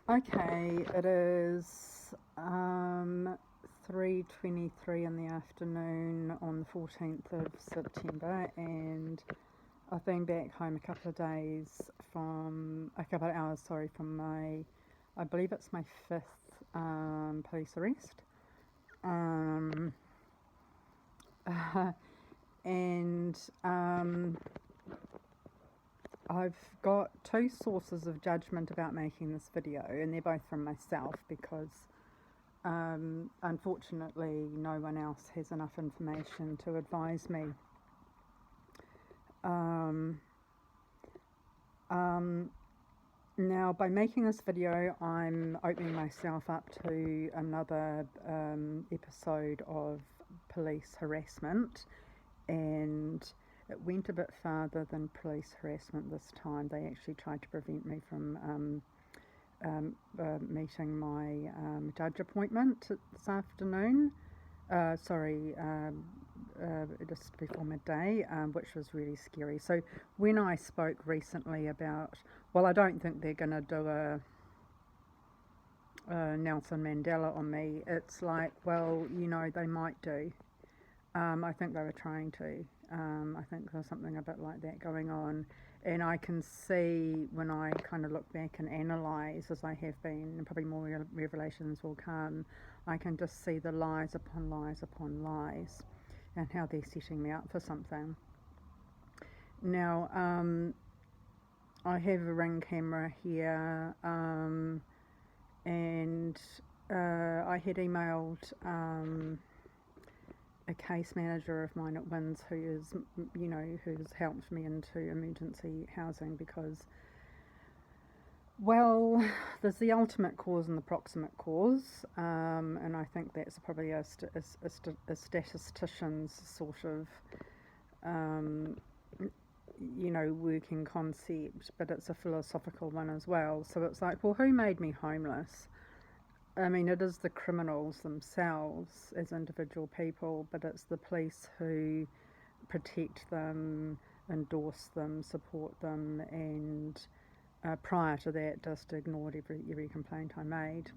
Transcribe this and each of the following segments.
Okay, it is 3:23 in the afternoon on the 14th of September, and I've been back home a couple of hours, sorry, from I believe it's my fifth police arrest. Um, and I've got two sources of judgment about making this video, and they're both from myself because unfortunately no one else has enough information to advise me. Um, um, Now, by making this video, I'm opening myself up to another episode of police harassment, and it went a bit farther than police harassment this time. They actually tried to prevent me from meeting my judge appointment this afternoon. Sorry, just before midday, which was really scary. So when I spoke recently about, well, I don't think they're going to do a Nelson Mandela on me. It's like, well, they might do. I think they were trying to. I think there's something a bit like that going on. And I can see when I kind of look back and analyse, as I have been, and probably more revelations will come, I can just see the lies upon lies upon lies and how they're setting me up for something. Now, I have a ring camera here, and I had emailed a case manager of mine at WINS who's helped me into emergency housing because, well, there's the ultimate cause and the proximate cause, and I think that's probably a statistician's sort of, working concept, but it's a philosophical one as well. So it's like, well, who made me homeless? I mean, it is the criminals themselves as individual people, but it's the police who protect them, endorse them, support them, and prior to that, just ignored every complaint I made.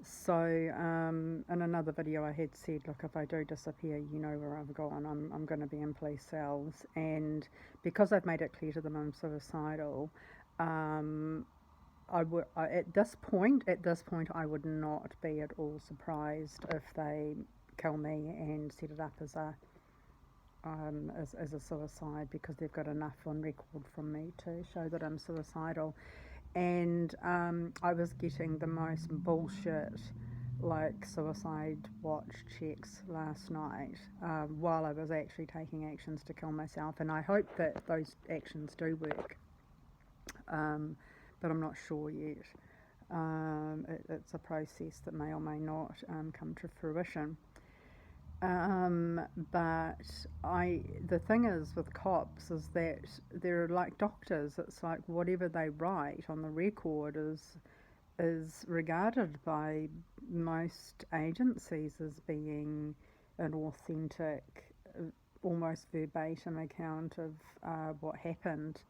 So, in another video, I had said, look, if I do disappear, you know where I've gone. I'm going to be in police cells, and because I've made it clear to them I'm suicidal, um, at this point, I would not be at all surprised if they kill me and set it up as a suicide, because they've got enough on record from me to show that I'm suicidal. And I was getting the most bullshit, like, suicide watch checks last night while I was actually taking actions to kill myself, and I hope that those actions do work. But I'm not sure yet. It's a process that may or may not come to fruition. But the thing is with cops is that they're like doctors. It's like whatever they write on the record is regarded by most agencies as being an authentic, almost verbatim account of what happened,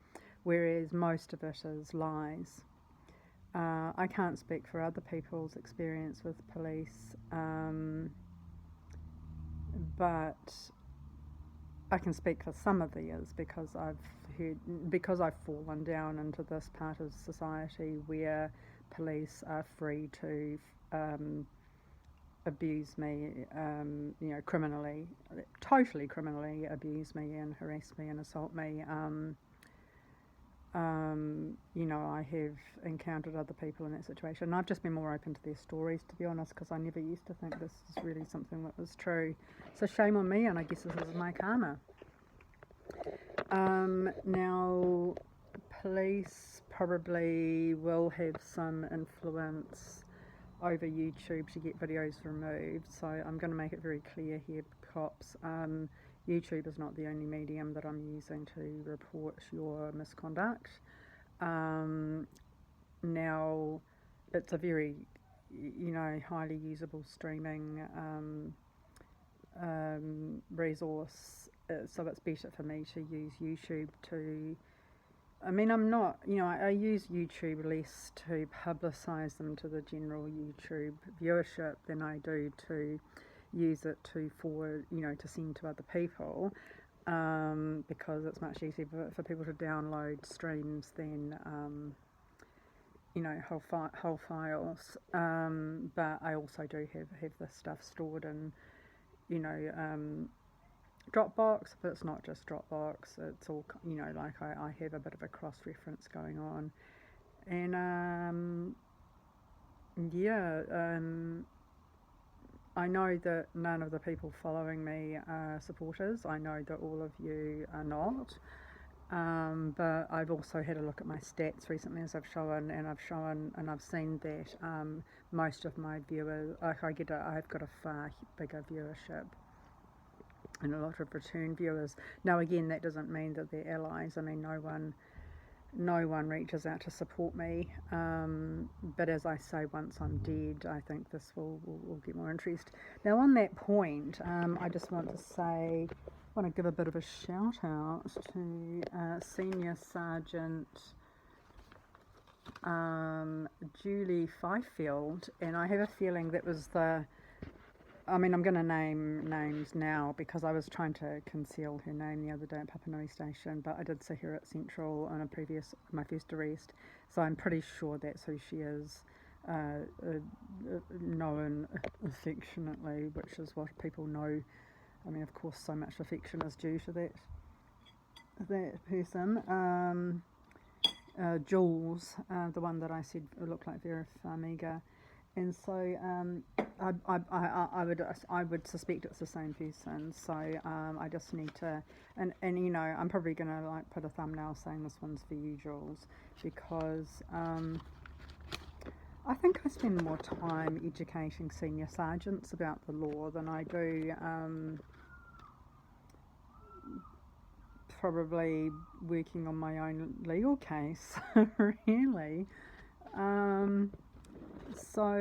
whereas most of it is lies. I can't speak for other people's experience with police, but I can speak for some of theirs because I've fallen down into this part of society where police are free to abuse me, criminally, totally criminally abuse me and harass me and assault me. I have encountered other people in that situation, and I've just been more open to their stories, to be honest, because I never used to think this is really something that was true. So shame on me, and I guess this is my karma. Now, police probably will have some influence over YouTube to get videos removed, so I'm going to make it very clear here, cops. YouTube is not the only medium that I'm using to report your misconduct. Now, it's a very, highly usable streaming resource, so it's better for me to use YouTube to I mean, I'm not, I use YouTube less to publicise them to the general YouTube viewership than I do to use it to forward, to send to other people, because it's much easier for people to download streams than, whole files. But I also do have this stuff stored in, you know, Dropbox, but it's not just Dropbox. It's all, like I have a bit of a cross reference going on, and yeah, I know that none of the people following me are supporters. I know that all of you are not. But I've also had a look at my stats recently, as I've seen that most of my viewers, like I've got a far bigger viewership and a lot of return viewers. Now, again, that doesn't mean that they're allies. I mean, no one reaches out to support me. But as I say, once I'm dead, I think this will get more interest. Now, on that point, I just want to give a bit of a shout out to Senior Sergeant Julie Fifield, and I have a feeling that was I'm going to name names now because I was trying to conceal her name the other day at Papanui Station, but I did see her at Central on my first arrest, so I'm pretty sure that's who she is, known affectionately, which is what people know. I mean, of course, so much affection is due to that person. Jules, the one that I said looked like Vera Farmiga, and so I would suspect it's the same person. So I just need to, and I'm probably gonna put a thumbnail saying this one's for you, Jules, because I think I spend more time educating senior sergeants about the law than I do probably working on my own legal case, really. So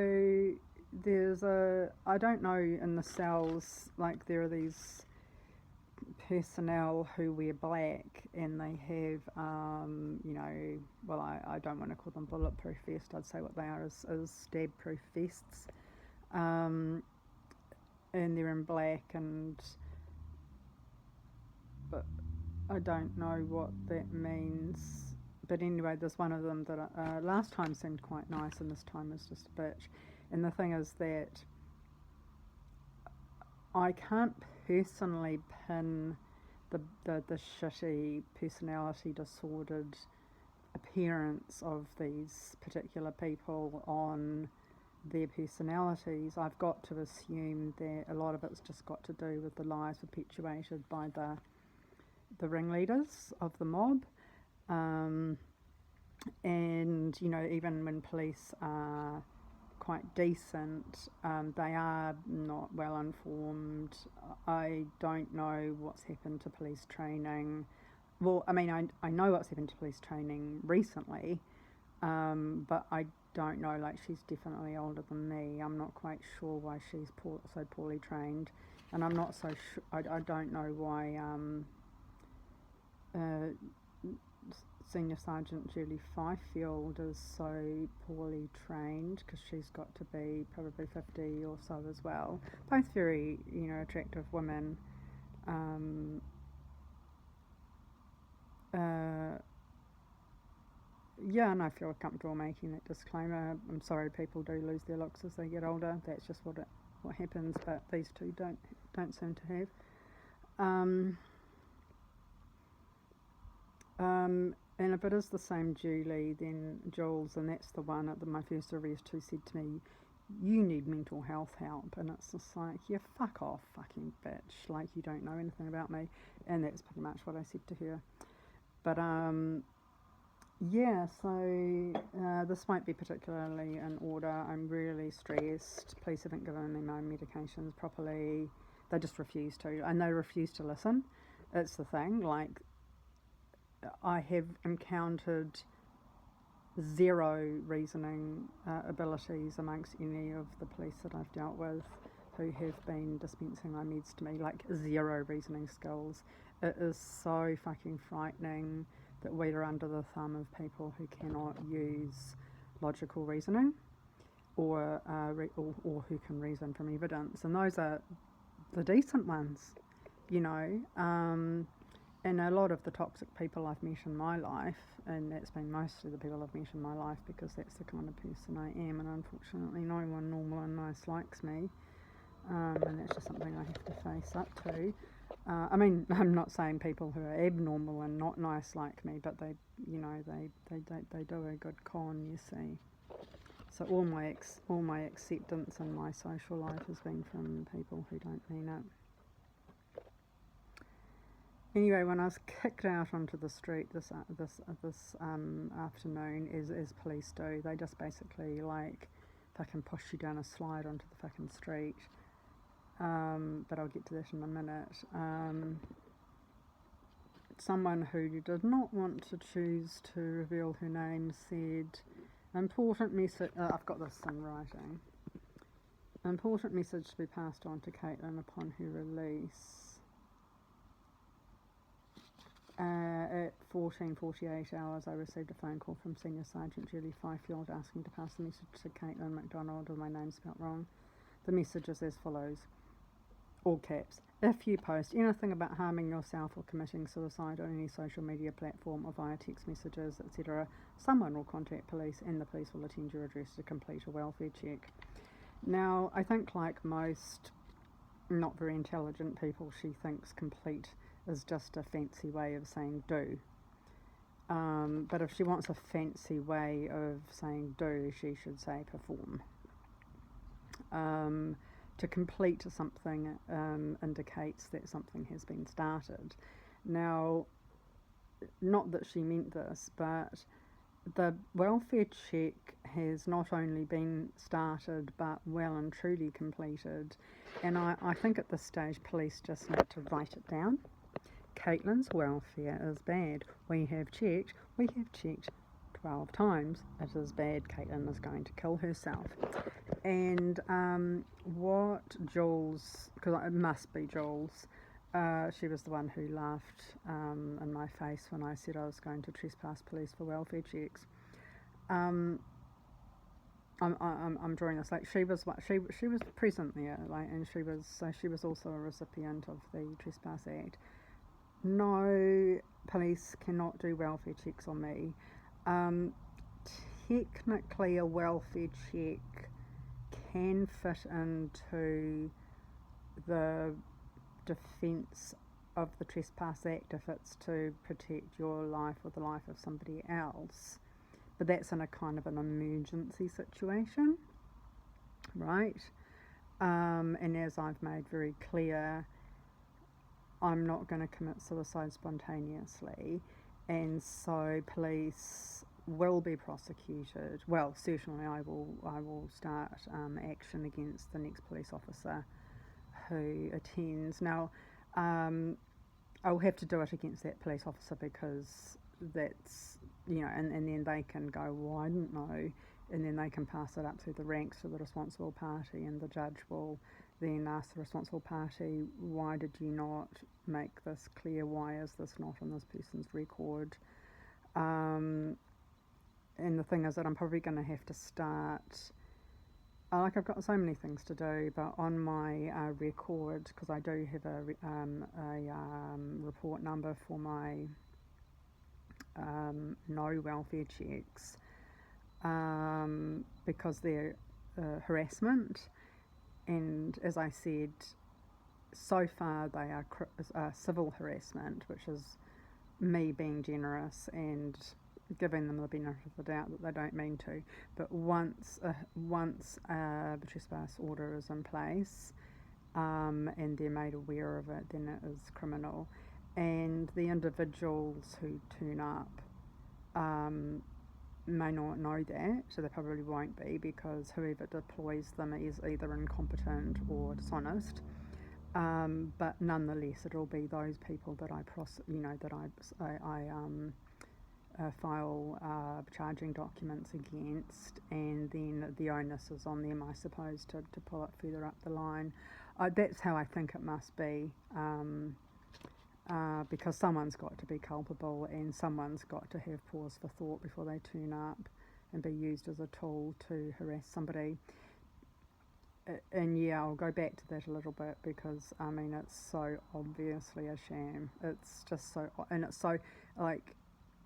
I don't know, in the cells, like there are these personnel who wear black and they have, well, I don't want to call them bulletproof vests, I'd say what they are is stab-proof vests. And they're in black, but I don't know what that means. But anyway, there's one of them that last time seemed quite nice and this time is just a bitch. And the thing is that I can't personally pin the shitty personality disordered appearance of these particular people on their personalities. I've got to assume that a lot of it's just got to do with the lies perpetuated by the ringleaders of the mob. And even when police are quite decent, they are not well informed. I don't know what's happened to police training. Well, I mean, I know what's happened to police training recently, but I don't know, like, she's definitely older than me. I'm not quite sure why she's so poorly trained, and I'm not so sure, I don't know why Senior Sergeant Julie Fifield is so poorly trained, because she's got to be probably 50 or so as well. Both very, attractive women. Yeah, and I feel comfortable making that disclaimer. I'm sorry, people do lose their looks as they get older. That's just what happens. But these two don't seem to have. And if it is the same Julie, then Jules, and that's the one at my first arrest who said to me, "You need mental health help," and it's just like, yeah, fuck off, fucking bitch, like you don't know anything about me. And that's pretty much what I said to her. But yeah, so this won't be particularly in order. I'm really stressed. Police haven't given me my medications properly. They just refuse to, and they refuse to listen. It's the thing, like, I have encountered zero reasoning abilities amongst any of the police that I've dealt with who have been dispensing my meds to me, like zero reasoning skills. It is so fucking frightening that we are under the thumb of people who cannot use logical reasoning or who can reason from evidence, and those are the decent ones, you know. And a lot of the toxic people I've met in my life, and that's been mostly the people I've met in my life because that's the kind of person I am, and unfortunately no one normal and nice likes me, and that's just something I have to face up to. I mean, I'm not saying people who are abnormal and not nice like me, but they, you know, they do a good con, you see. So all my acceptance in my social life has been from people who don't mean it. Anyway, when I was kicked out onto the street this afternoon, as police do, they just basically like fucking push you down a slide onto the fucking street. But I'll get to that in a minute. Someone who did not want to choose to reveal her name said, important message, I've got this in writing. Important message to be passed on to Caitlin upon her release. At 14:48 hours, I received a phone call from Senior Sergeant Julie Fifield asking to pass the message to Caitlin McDonald, with my name spelt wrong. The message is as follows, all caps. If you post anything about harming yourself or committing suicide on any social media platform or via text messages, etc., someone will contact police and the police will attend your address to complete a welfare check. Now, I think like most not very intelligent people, she thinks complete is just a fancy way of saying do. But if she wants a fancy way of saying do, she should say perform. To complete something indicates that something has been started. Now, not that she meant this, but the welfare check has not only been started but well and truly completed, and I think at this stage police just need to write it down. Caitlin's welfare is bad. We have checked 12 times. It is bad. Caitlin is going to kill herself. And what Jules, because it must be Jules, she was the one who laughed in my face when I said I was going to trespass police for welfare checks. I'm drawing this, like she was present there, like, and she was also a recipient of the Trespass Act. No, police cannot do welfare checks on me. Technically, a welfare check can fit into the defence of the Trespass Act if it's to protect your life or the life of somebody else, but that's in a kind of an emergency situation, right? And as I've made very clear, I'm not going to commit suicide spontaneously, and so police will be prosecuted. Well, certainly I will start action against the next police officer who attends. Now, I'll have to do it against that police officer because that's, you know, and then they can go, well, I didn't know, and then they can pass it up through the ranks to the responsible party, and the judge will then ask the responsible party, why did you not make this clear? Why is this not on this person's record? And the thing is that I'm probably going to have to start, like I've got so many things to do, but on my record, because I do have a report number for my no welfare checks, because they're harassment. And as I said, so far they are civil harassment, which is me being generous and giving them the benefit of the doubt that they don't mean to. But once the trespass order is in place and they're made aware of it, then it is criminal. And the individuals who turn up may not know that, so they probably won't be, because whoever deploys them is either incompetent or dishonest. But nonetheless, it'll be those people that I file charging documents against, and then the onus is on them, I suppose, to pull it further up the line. That's how I think it must be. because someone's got to be culpable and someone's got to have pause for thought before they turn up and be used as a tool to harass somebody. And yeah, I'll go back to that a little bit because I mean it's so obviously a sham. It's just so, and it's so like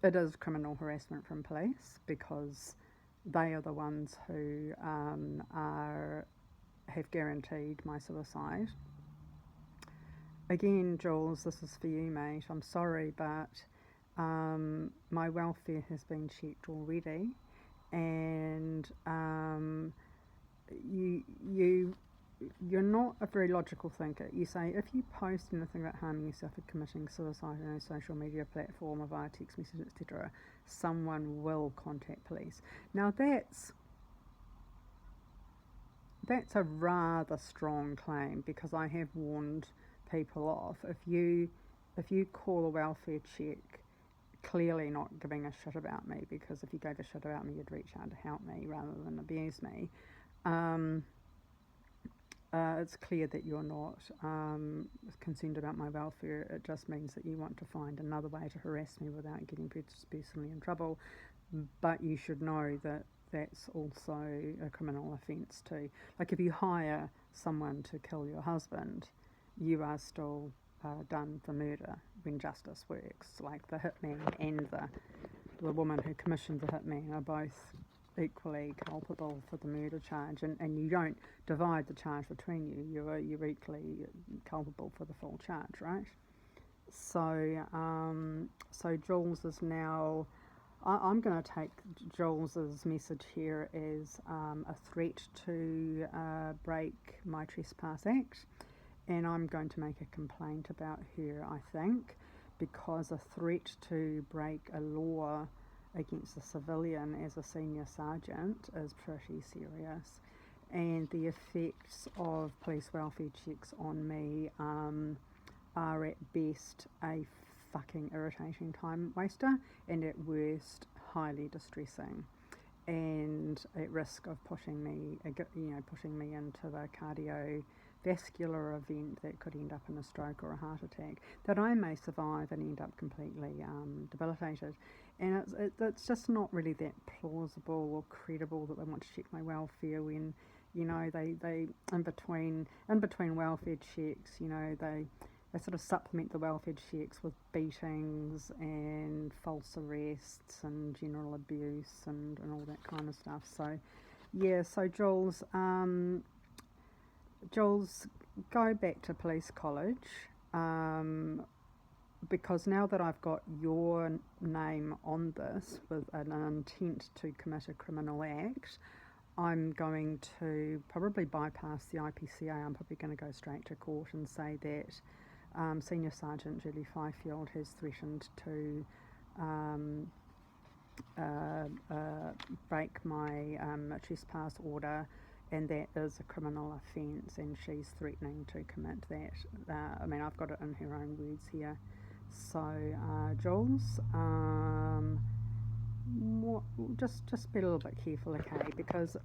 it is criminal harassment from police because they are the ones who have guaranteed my suicide. Again, Jules, this is for you, mate. I'm sorry, but my welfare has been checked already, and you're not a very logical thinker. You say if you post anything about harming yourself or committing suicide on a social media platform or via text message, etc., someone will contact police. Now that's a rather strong claim because I have warned people off. If you call a welfare check, clearly not giving a shit about me, because if you gave a shit about me, you'd reach out to help me rather than abuse me. It's clear that you're not concerned about my welfare. It just means that you want to find another way to harass me without getting personally in trouble. But you should know that that's also a criminal offence too. Like if you hire someone to kill your husband, you are still done for murder when justice works. Like the hitman and the woman who commissioned the hitman are both equally culpable for the murder charge, and you don't divide the charge between you. You're equally culpable for the full charge, right? So Jules is now. I'm going to take Jules's message here as a threat to break my Trespass Act, and I'm going to make a complaint about her, I think, because a threat to break a law against a civilian as a senior sergeant is pretty serious, and the effects of police welfare checks on me are at best a fucking irritating time waster, and at worst highly distressing, and at risk of putting me into a cardiovascular event that could end up in a stroke or a heart attack that I may survive and end up completely debilitated. And it's just not really that plausible or credible that they want to check my welfare when, they in between welfare checks, they sort of supplement the welfare checks with beatings and false arrests and general abuse and all that kind of stuff. So, yeah, so Jules, go back to police college, because now that I've got your name on this with an intent to commit a criminal act, I'm going to probably bypass the IPCA. I'm probably going to go straight to court and say that Senior Sergeant Julie Fifield has threatened to break my trespass order, and that is a criminal offence, and she's threatening to commit that. I mean, I've got it in her own words here. So, Jules, just be a little bit careful, okay? Because,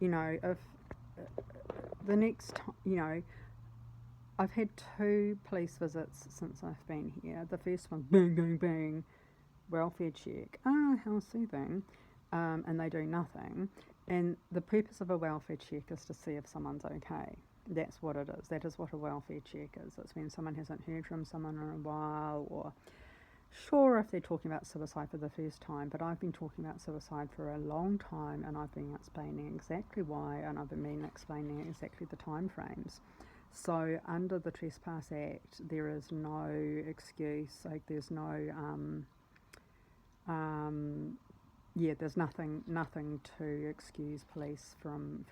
if the next time, I've had 2 police visits since I've been here. The first one, bang, bang, bang, welfare check. How soothing. And they do nothing. And the purpose of a welfare check is to see if someone's okay. That's what it is. That is what a welfare check is. It's when someone hasn't heard from someone in a while, or sure, if they're talking about suicide for the first time, but I've been talking about suicide for a long time, and I've been explaining exactly why, and I've been explaining exactly the time frames. So under the Trespass Act, there is no excuse. Like there's no, there's nothing to excuse police from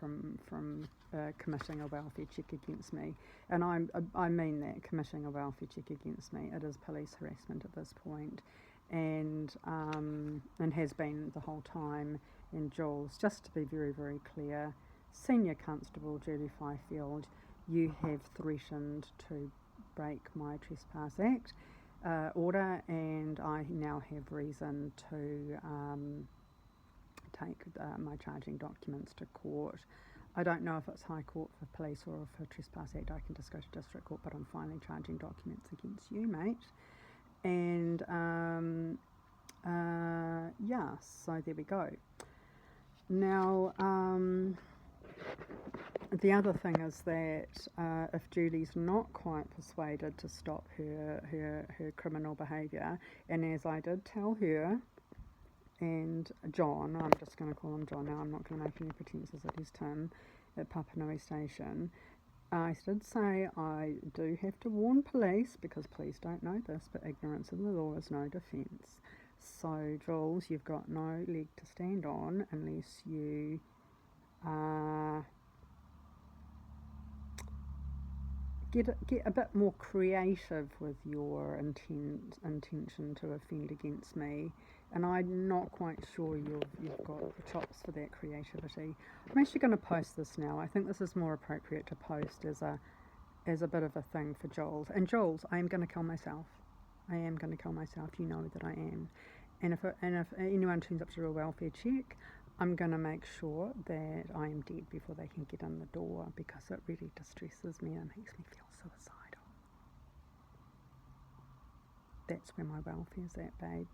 committing a welfare check against me. And I mean that, committing a welfare check against me. It is police harassment at this point, and has been the whole time. And Jules, just to be very, very clear, Senior Constable Julie Fifield, you have threatened to break my Trespass Act order, and I now have reason to take my charging documents to court. I don't know if it's High Court for police or for Trespass Act. I can just go to District Court, but I'm finally charging documents against you, mate. And yeah, so there we go. Now, the other thing is that if Julie's not quite persuaded to stop her criminal behaviour, and as I did tell her and John, I'm just going to call him John now, I'm not going to make any pretences that he's Tim, at Papanui Station, I did say I do have to warn police, because police don't know this, but ignorance of the law is no defence. So, Jules, you've got no leg to stand on unless you get a bit more creative with your intention to offend against me. And I'm not quite sure you've got the chops for that creativity. I'm actually going to post this now. I think this is more appropriate to post as a bit of a thing for Jules. And Jules, I am going to kill myself. I am going to kill myself. You know that I am. And if anyone turns up to do a welfare check, I'm going to make sure that I am dead before they can get in the door, because it really distresses me and makes me feel suicidal. That's where my welfare's at, babe.